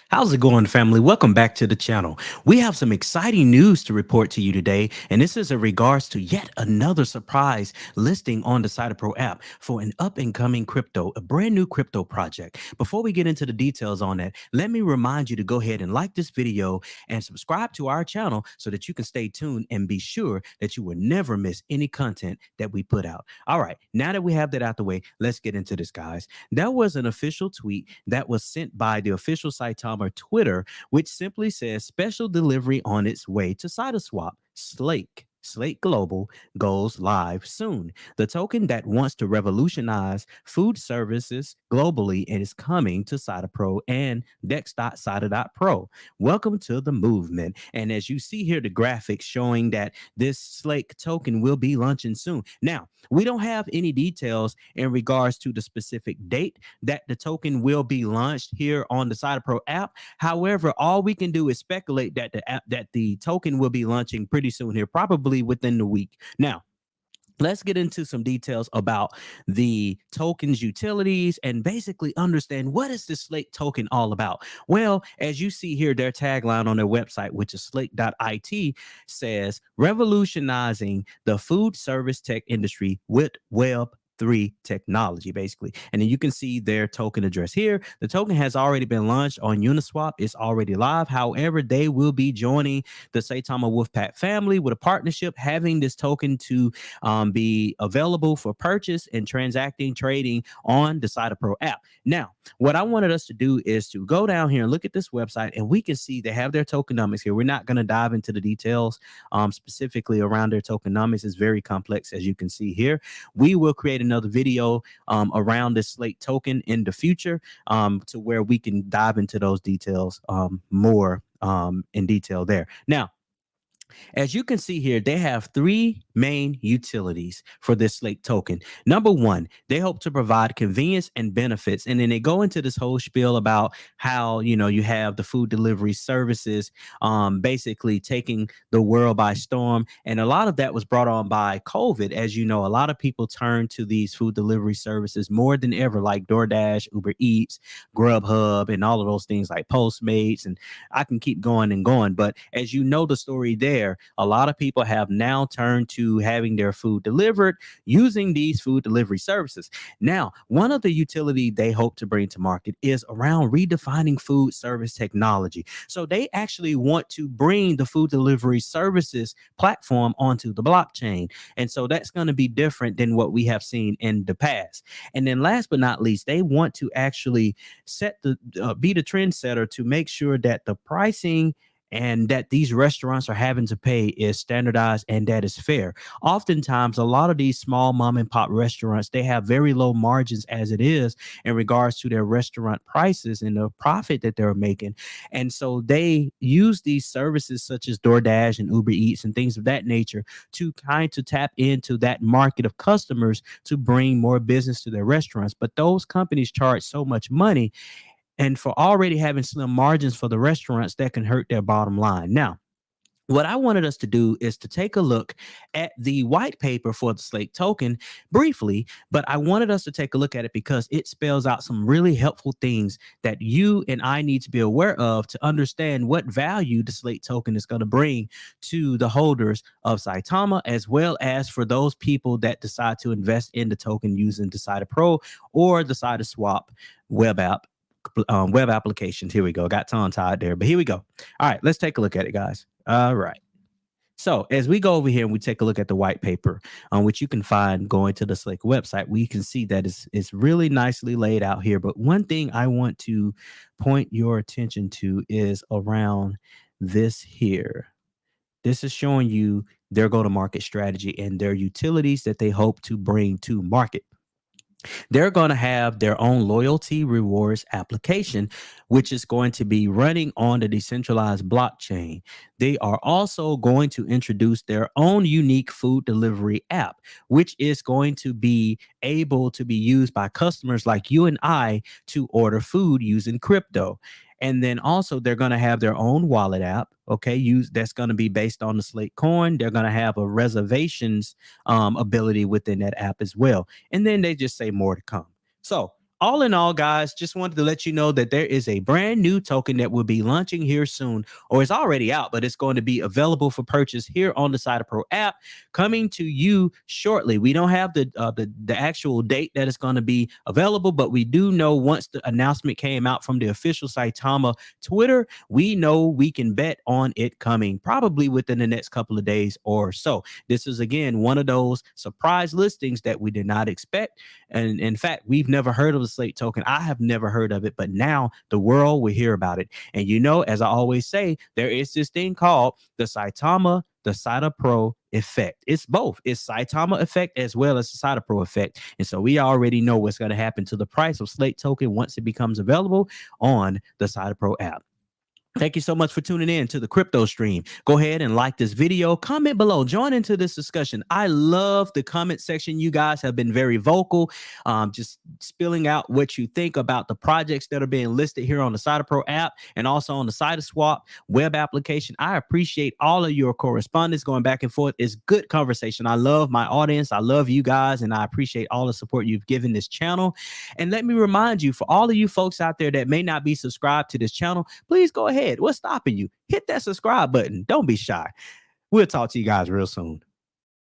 How's it going, family? Welcome back to the channel. We have some exciting news to report to you today, and this is in regards to yet another surprise listing on the SaitaPro app for an up and coming crypto, a brand new crypto project. Before we get into the details on that, let me remind you to go ahead and like this video and subscribe to our channel so that you can stay tuned and be sure that you will never miss any content that we put out. All right, now that we have that out the way, let's get into this, guys. That was an official tweet that was sent by the official Saitama Twitter, which simply says special delivery on its way to Saitaswap. Slake Global goes live soon. The token that wants to revolutionize food services globally and is coming to SaitaPro and Dex.Saita.pro. Welcome to the movement. And as you see here, the graphics showing that this Slake token will be launching soon. Now, we don't have any details in regards to the specific date that the token will be launched here on the SaitaPro app. However, all we can do is speculate that the token will be launching pretty soon here, probably within the week. Now, let's get into some details about the token's utilities and basically understand what is this Slake token all about. Well, as you see here, their tagline on their website, which is slake.it, says revolutionizing the food service tech industry with Web3 technology, basically. And then you can see their token address here. The token has already been launched on Uniswap. It's already live. However, they will be joining the Saitama Wolfpack family with a partnership, having this token to be available for purchase and transacting, trading on the SaitaPro app. Now, what I wanted us to do is to go down here and look at this website, and we can see they have their tokenomics here. We're not going to dive into the details specifically around their tokenomics. It's very complex, as you can see here. We will create another video around this Slate token in the future to where we can dive into those details more in detail there. Now, as you can see here, they have three main utilities for this Slake token. Number one, they hope to provide convenience and benefits. And then they go into this whole spiel about how, you have the food delivery services basically taking the world by storm. And a lot of that was brought on by COVID. As you know, a lot of people turn to these food delivery services more than ever, like DoorDash, Uber Eats, Grubhub, and all of those things like Postmates. And I can keep going and going. But as you know, the story there, a lot of people have now turned to having their food delivered using these food delivery services. Now, one of the utility they hope to bring to market is around redefining food service technology. So they actually want to bring the food delivery services platform onto the blockchain. And so that's going to be different than what we have seen in the past. And then last but not least, they want to actually be the trendsetter to make sure that the pricing and that these restaurants are having to pay is standardized and that is fair. Oftentimes, a lot of these small mom and pop restaurants, they have very low margins as it is in regards to their restaurant prices and the profit that they're making. And so they use these services such as DoorDash and Uber Eats and things of that nature to kind of tap into that market of customers to bring more business to their restaurants. But those companies charge so much money, and for already having slim margins for the restaurants, that can hurt their bottom line. Now, what I wanted us to do is to take a look at the white paper for the Slake token briefly, but I wanted us to take a look at it because it spells out some really helpful things that you and I need to be aware of to understand what value the Slake token is going to bring to the holders of Saitama, as well as for those people that decide to invest in the token using the SaitaPro or the Saitaswap web app. Web applications. Here we go. Got tongue tied there, but here we go. All right, let's take a look at it, guys. All right. So as we go over here and we take a look at the white paper, which you can find going to the Slake website, we can see that it's really nicely laid out here. But one thing I want to point your attention to is around this here. This is showing you their go-to-market strategy and their utilities that they hope to bring to market. They're going to have their own loyalty rewards application, which is going to be running on the decentralized blockchain. They are also going to introduce their own unique food delivery app, which is going to be able to be used by customers like you and I to order food using crypto. And then also they're going to have their own wallet app. Okay, use that's going to be based on the Slate coin. They're going to have a reservations ability within that app as well. And then they just say more to come. So All in all, guys, just wanted to let you know that there is a brand new token that will be launching here soon, or it's already out, but it's going to be available for purchase here on the SaitaPro app, coming to you shortly. We don't have the actual date that it's going to be available, but we do know once the announcement came out from the official Saitama Twitter, we know we can bet on it coming probably within the next couple of days or so. This is again one of those surprise listings that we did not expect. And in fact, we've never heard of the Slate token. I have never heard of it, but now the world will hear about it. And you know, as I always say, there is this thing called the Saitama, the SaitaPro effect. It's both. It's Saitama effect as well as the SaitaPro effect. And so we already know what's going to happen to the price of Slate token once it becomes available on the SaitaPro app. Thank you so much for tuning in to the crypto stream. Go ahead and like this video, comment below, join into this discussion. I love the comment section. You guys have been very vocal, just spilling out what you think about the projects that are being listed here on the SaitaPro app and also on the Saitaswap web application. I appreciate all of your correspondence going back and forth. It's good conversation. I love my audience. I love you guys, and I appreciate all the support you've given this channel. And let me remind you, for all of you folks out there that may not be subscribed to this channel, please go ahead. What's stopping you? Hit that subscribe button. Don't be shy. We'll talk to you guys real soon.